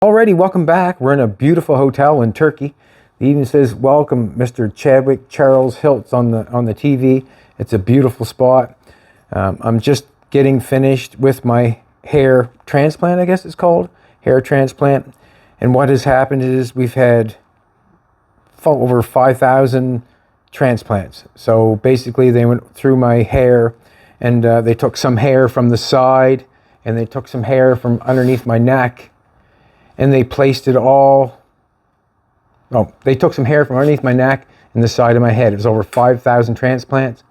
Alrighty, welcome back. We're in a beautiful hotel in Turkey. It even says "Welcome, Mr. Chadwick Charles Hiltz" on the TV. It's a beautiful spot. I'm just getting finished with my hair transplant, I guess it's called, hair transplant. And what has happened is we've had over 5,000 transplants. So basically, they went through my hair, and they took some hair from the side, and they took some hair from underneath my neck. And they placed it all, they took some hair from underneath my neck and the side of my head. It was over 5,000 transplants.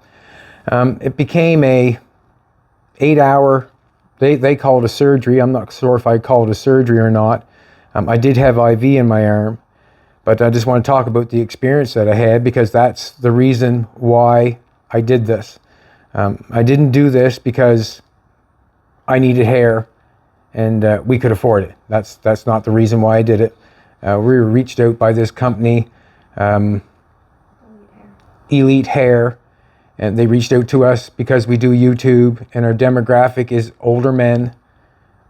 It became a 8-hour, they call it a surgery. I'm not sure if I call it a surgery or not. I did have IV in my arm, but I just want to talk about the experience that I had because that's the reason why I did this. I didn't do this because I needed hair and we could afford it. That's not the reason why I did it. We were reached out by this company, Elite Hair, and they reached out to us because we do YouTube and our demographic is older men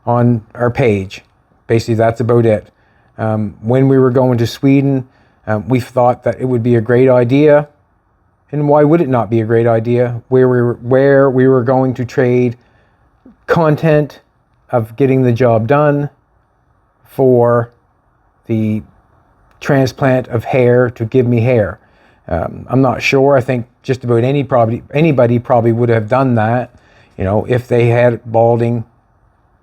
on our page. Basically, that's about it. When we were going to Sweden, we thought that it would be a great idea, and why would it not be a great idea, where we were going to trade content of getting the job done for the transplant of hair to give me hair. I'm not sure. I think just about anybody probably would have done that, if they had balding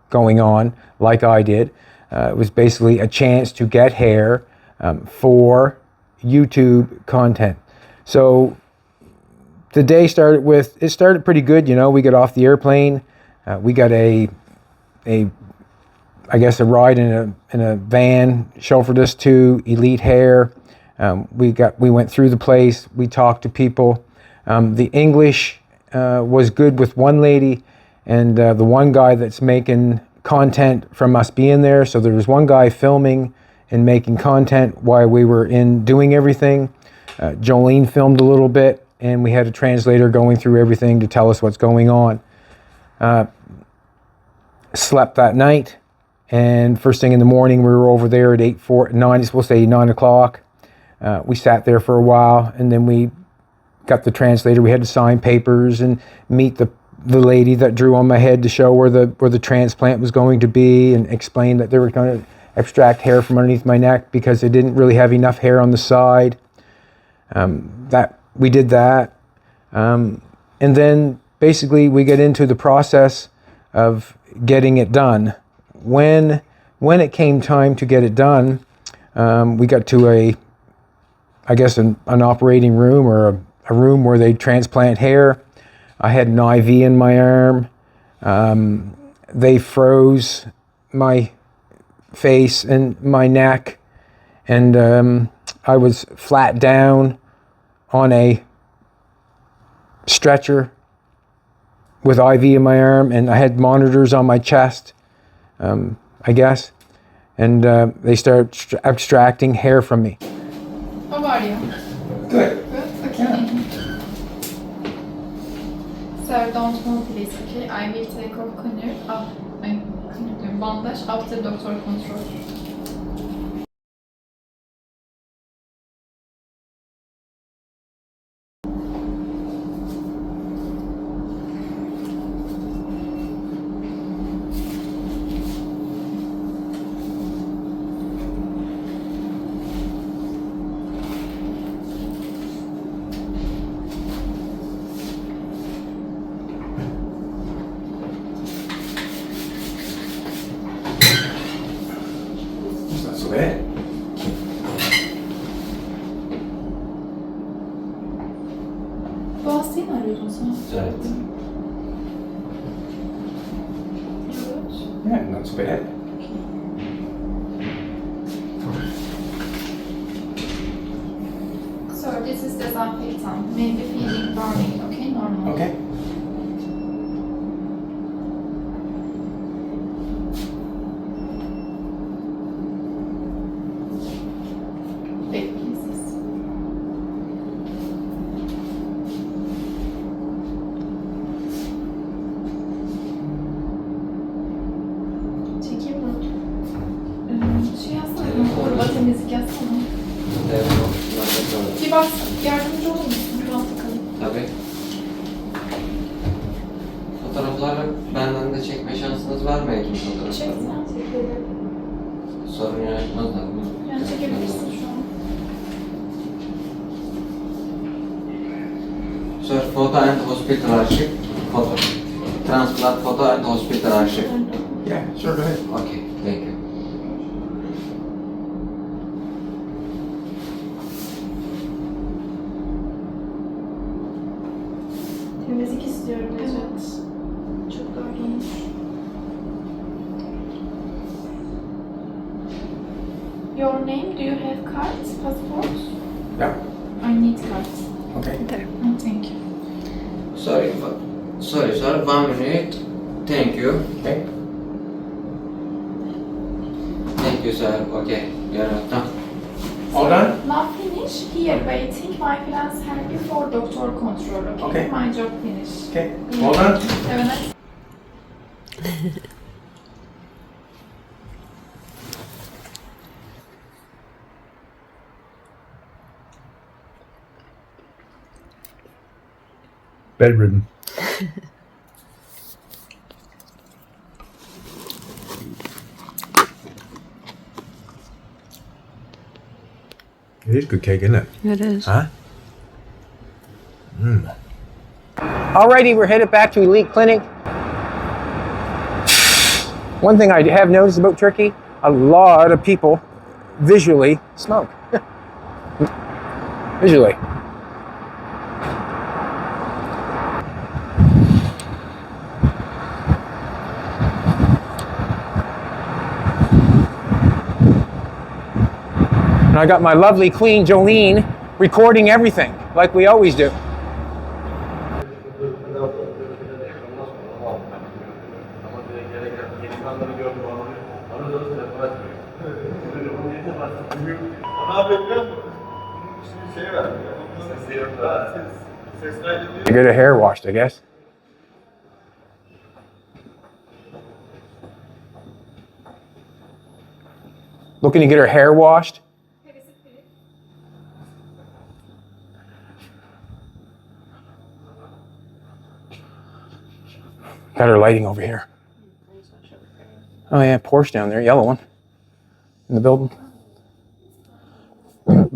going on like I did. It was basically a chance to get hair for YouTube content. So the day started pretty good. We got off the airplane. We got a ride in a van chauffeured us to Elite Hair. We went through the place. We talked to people. The English was good with one lady, and the one guy that's making content from us being there. So there was one guy filming and making content while we were in doing everything. Jolene filmed a little bit, and we had a translator going through everything to tell us what's going on. Slept that night, and first thing in the morning we were over there at 9 o'clock. We sat there for a while, and then we got the translator. We had to sign papers and meet the lady that drew on my head to show where the transplant was going to be, and explain that they were going to extract hair from underneath my neck because they didn't really have enough hair on the side. That we did that, and then basically we get into the process of getting it done. When it came time to get it done, we got to an operating room or a room where they transplant hair. I had an IV in my arm. They froze my face and my neck, and I was flat down on a stretcher with IV in my arm, and I had monitors on my chest, and they started extracting hair from me. How are you? Good. Good? Okay. Sir, don't move please, okay? I will take off bandage after doctor control. That's not so bad. Bu hastayı mı arıyordun sen? Evet. Yeah, not so bad. Sir, this is disinfectant. Maybe feeling burning, okay? Normal. Okay. Big pieces. Çekeyim mi? Şey yazsana. Orada temizlik yazsana. Evet, o. Bir bak, yardımcı olur musun? Bir bak bakalım. Tabii. Fotoğrafları benden de çekme şansınız var mı Ekim fotoğrafları? Çeksen çekelim. Sorun yaratmazlar mı? Yani çekebilirsin şu an. Sir, photo and hospital archive. Photo. Transplant photo and hospital archive. Yeah, sure, go ahead. Okay, thank you. Temizlik istiyorum. Evet. Çok darlamış. Your name, do you have cards, passport? Yeah. I need cards. Okay. Oh, thank you. Sorry, sir. 1 minute. Thank you. Okay. Thank you, sir. Okay, you're welcome. All done? Now finish. Here waiting. My friends help you for doctor control. Okay. Okay. My job finish. Okay. All done? Have a nice. Bedridden. It is good cake, isn't it? It is. Huh? Alrighty, we're headed back to Elite Clinic. One thing I have noticed about Turkey, a lot of people visually smoke. Visually. And I got my lovely queen Jolene recording everything, like we always do. I get her hair washed, I guess. Looking to get her hair washed? Got her lighting over here. Oh yeah, Porsche down there, yellow one. In the building. What are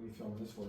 you filming this for?